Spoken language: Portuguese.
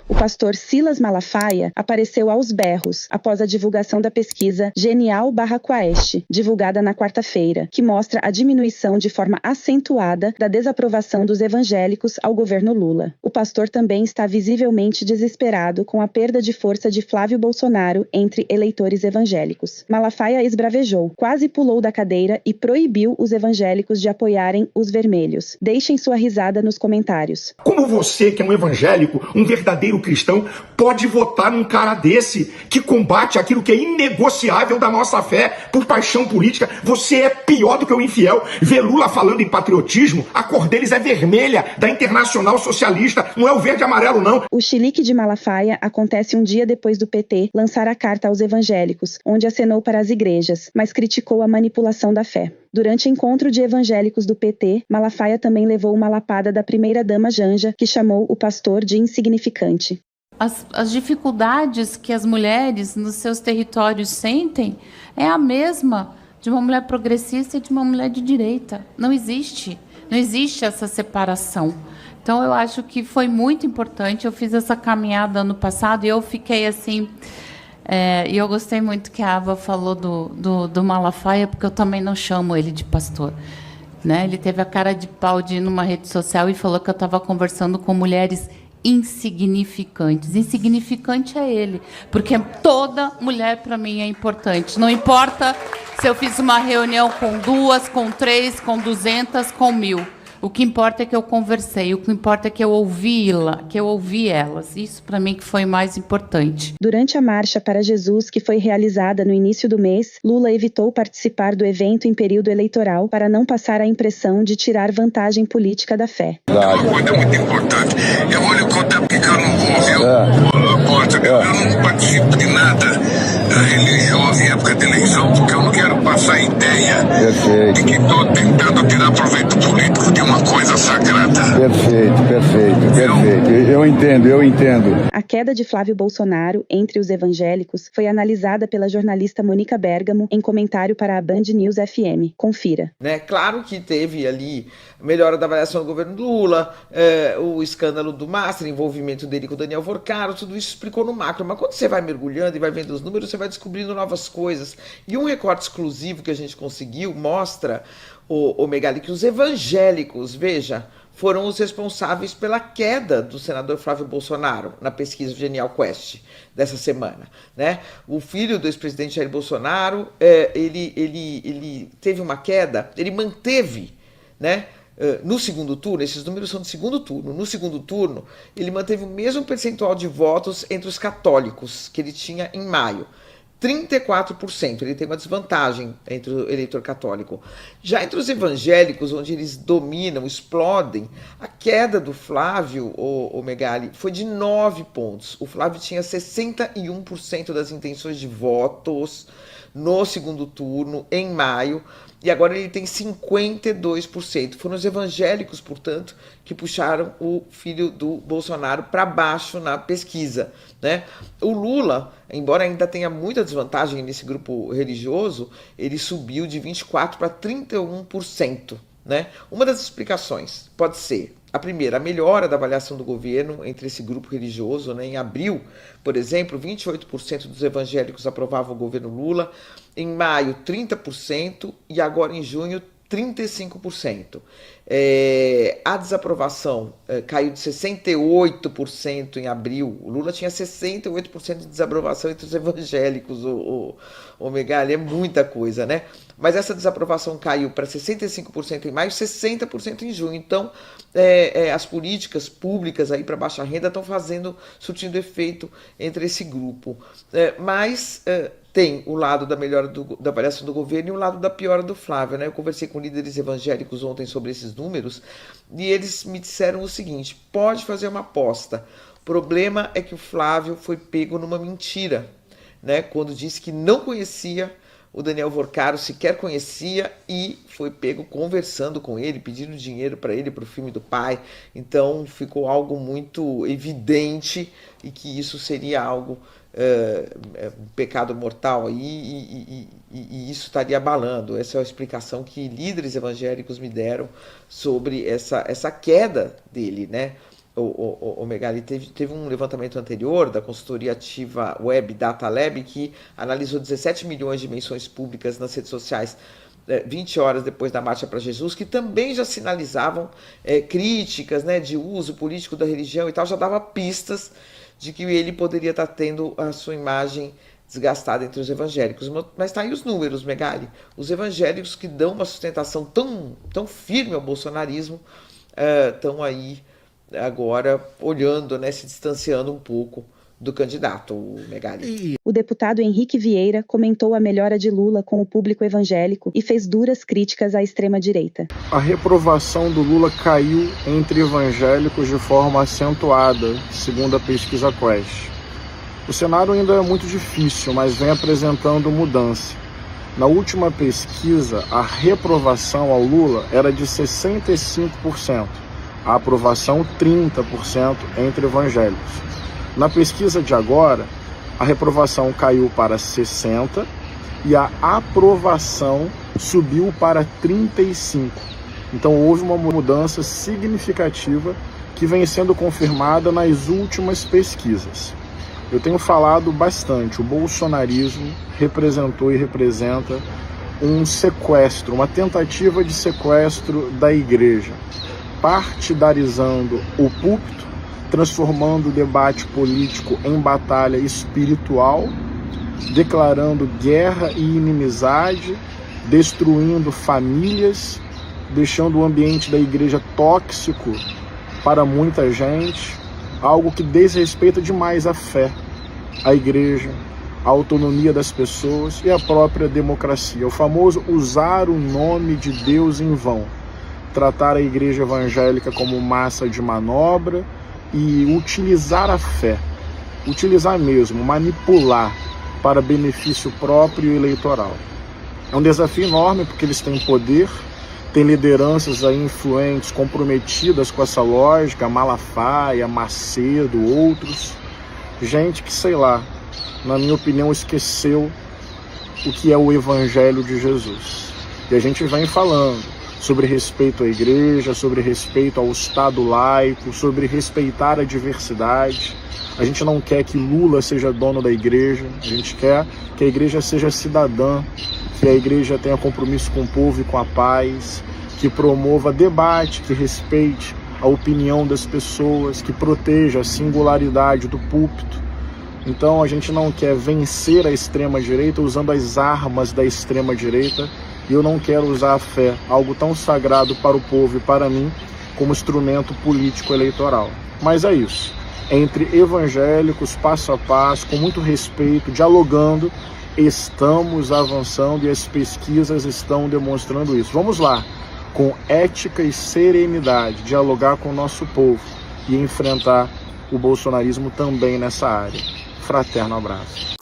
O pastor Silas Malafaia apareceu aos berros após a divulgação da pesquisa Genial/Quaest, divulgada na quarta-feira, que mostra a diminuição de forma acentuada da desaprovação dos evangélicos ao governo Lula. O pastor também está visivelmente desesperado com a perda de força de Flávio Bolsonaro entre eleitores evangélicos. Malafaia esbravejou, quase pulou da cadeira e proibiu os evangélicos de apoiarem os vermelhos. Deixem sua risada nos comentários. Como você, que é um evangélico, um verdadeiro cristão, pode votar num cara desse que combate aquilo que é inegociável da nossa fé por paixão política? Você é pior do que o infiel. Vê Lula falando em patriotismo, a cor deles é vermelha, da Internacional Socialista, não é o verde e amarelo, não. O chilique de Malafaia acontece um dia depois do PT lançar a carta aos evangélicos, onde acenou para as igrejas, mas criticou a manipulação da fé. Durante encontro de evangélicos do PT, Malafaia também levou uma lapada da primeira-dama Janja, que chamou o pastor de insignificante. As dificuldades que as mulheres nos seus territórios sentem é a mesma de uma mulher progressista e de uma mulher de direita. Não existe essa separação. Então, eu acho que foi muito importante. Eu fiz essa caminhada ano passado e eu fiquei assim... E eu gostei muito que a Ava falou do Malafaia, porque eu também não chamo ele de pastor. Né? Ele teve a cara de pau de ir numa rede social e falou que eu estava conversando com mulheres insignificantes. Insignificante é ele, porque toda mulher, para mim, é importante. Não importa se eu fiz uma reunião com 2, com 3, com 200, com 1000. O que importa é que eu conversei, o que importa é que eu ouvi elas. Isso, para mim, que foi o mais importante. Durante a Marcha para Jesus, que foi realizada no início do mês, Lula evitou participar do evento em período eleitoral para não passar a impressão de tirar vantagem política da fé. É uma coisa muito importante. Eu vou lhe contar porque eu não vou, viu? Eu não participo de nada religioso em época de eleição, porque eu não quero passar ideia de que estou tentando tirar proveito político de uma coisa sagrada. Perfeito. Eu entendo. A queda de Flávio Bolsonaro entre os evangélicos foi analisada pela jornalista Mônica Bergamo em comentário para a Band News FM. Confira. Claro que teve ali melhora da avaliação do governo Lula, o escândalo do Master, envolvimento dele com o Daniel Vorcaro, tudo isso explicou no macro. Mas quando você vai mergulhando e vai vendo os números, você vai descobrindo novas coisas. E um recorte exclusivo que a gente conseguiu mostra, o Megali, que os evangélicos, veja, foram os responsáveis pela queda do senador Flávio Bolsonaro na pesquisa Genial/Quaest dessa semana, né? O filho do ex-presidente Jair Bolsonaro, ele teve uma queda, ele manteve, né? No segundo turno, esses números são do segundo turno, no segundo turno ele manteve o mesmo percentual de votos entre os católicos que ele tinha em maio. 34%, ele tem uma desvantagem entre o eleitor católico. Já entre os evangélicos, onde eles dominam, explodem, a queda do Flávio, o Megali, foi de 9 pontos. O Flávio tinha 61% das intenções de votos no segundo turno, em maio, e agora ele tem 52%. Foram os evangélicos, portanto, que puxaram o filho do Bolsonaro para baixo na pesquisa, né? O Lula, embora ainda tenha muita desvantagem nesse grupo religioso, ele subiu de 24% para 31%, né? Uma das explicações pode ser, a primeira, a melhora da avaliação do governo entre esse grupo religioso, né? Em abril, por exemplo, 28% dos evangélicos aprovavam o governo Lula, em maio 30% e agora em junho 35%. A desaprovação caiu de 68% em abril. O Lula tinha 68% de desaprovação entre os evangélicos. O Megali, é muita coisa, né? Mas essa desaprovação caiu para 65% em maio, 60% em junho. Então, as políticas públicas aí para baixa renda estão surtindo efeito entre esse grupo. Mas tem o lado da melhora da avaliação do governo e o lado da piora do Flávio, né? Eu conversei com líderes evangélicos ontem sobre esses números e eles me disseram o seguinte: pode fazer uma aposta. O problema é que o Flávio foi pego numa mentira, né? Quando disse que não conhecia o Daniel Vorcaro, sequer conhecia, e foi pego conversando com ele, pedindo dinheiro para ele, para o filme do pai. Então ficou algo muito evidente e que isso seria algo, um pecado mortal aí, e isso estaria abalando. Essa é a explicação que líderes evangélicos me deram sobre essa queda dele, né? o Megali, teve um levantamento anterior da consultoria ativa Web Data Lab que analisou 17 milhões de menções públicas nas redes sociais 20 horas depois da Marcha para Jesus, que também já sinalizavam críticas, né, de uso político da religião e tal, já dava pistas de que ele poderia estar tendo a sua imagem desgastada entre os evangélicos. Mas tá aí os números, Megali. Os evangélicos que dão uma sustentação tão firme ao bolsonarismo estão aí agora olhando, né, se distanciando um pouco do candidato, Megali. O deputado Henrique Vieira comentou a melhora de Lula com o público evangélico e fez duras críticas à extrema-direita. A reprovação do Lula caiu entre evangélicos de forma acentuada, segundo a pesquisa Quest. O cenário ainda é muito difícil, mas vem apresentando mudança. Na última pesquisa, a reprovação ao Lula era de 65%, a aprovação 30% entre evangélicos. Na pesquisa de agora, a reprovação caiu para 60% e a aprovação subiu para 35%. Então houve uma mudança significativa que vem sendo confirmada nas últimas pesquisas. Eu tenho falado bastante, o bolsonarismo representou e representa um sequestro, uma tentativa de sequestro da igreja, partidarizando o púlpito, transformando o debate político em batalha espiritual, declarando guerra e inimizade, destruindo famílias, deixando o ambiente da igreja tóxico para muita gente, algo que desrespeita demais a fé, a igreja, a autonomia das pessoas e a própria democracia. O famoso usar o nome de Deus em vão, tratar a igreja evangélica como massa de manobra e utilizar a fé, utilizar mesmo, manipular para benefício próprio e eleitoral. É um desafio enorme porque eles têm poder, têm lideranças aí influentes, comprometidas com essa lógica, Malafaia, Macedo, outros. Gente que, sei lá, na minha opinião, esqueceu o que é o Evangelho de Jesus. E a gente vem falando sobre respeito à igreja, sobre respeito ao Estado laico, sobre respeitar a diversidade. A gente não quer que Lula seja dono da igreja, a gente quer que a igreja seja cidadã, que a igreja tenha compromisso com o povo e com a paz, que promova debate, que respeite a opinião das pessoas, que proteja a singularidade do púlpito. Então a gente não quer vencer a extrema-direita usando as armas da extrema-direita, e eu não quero usar a fé, algo tão sagrado para o povo e para mim, como instrumento político eleitoral. Mas é isso. Entre evangélicos, passo a passo, com muito respeito, dialogando, estamos avançando e as pesquisas estão demonstrando isso. Vamos lá, com ética e serenidade, dialogar com o nosso povo e enfrentar o bolsonarismo também nessa área. Fraterno abraço.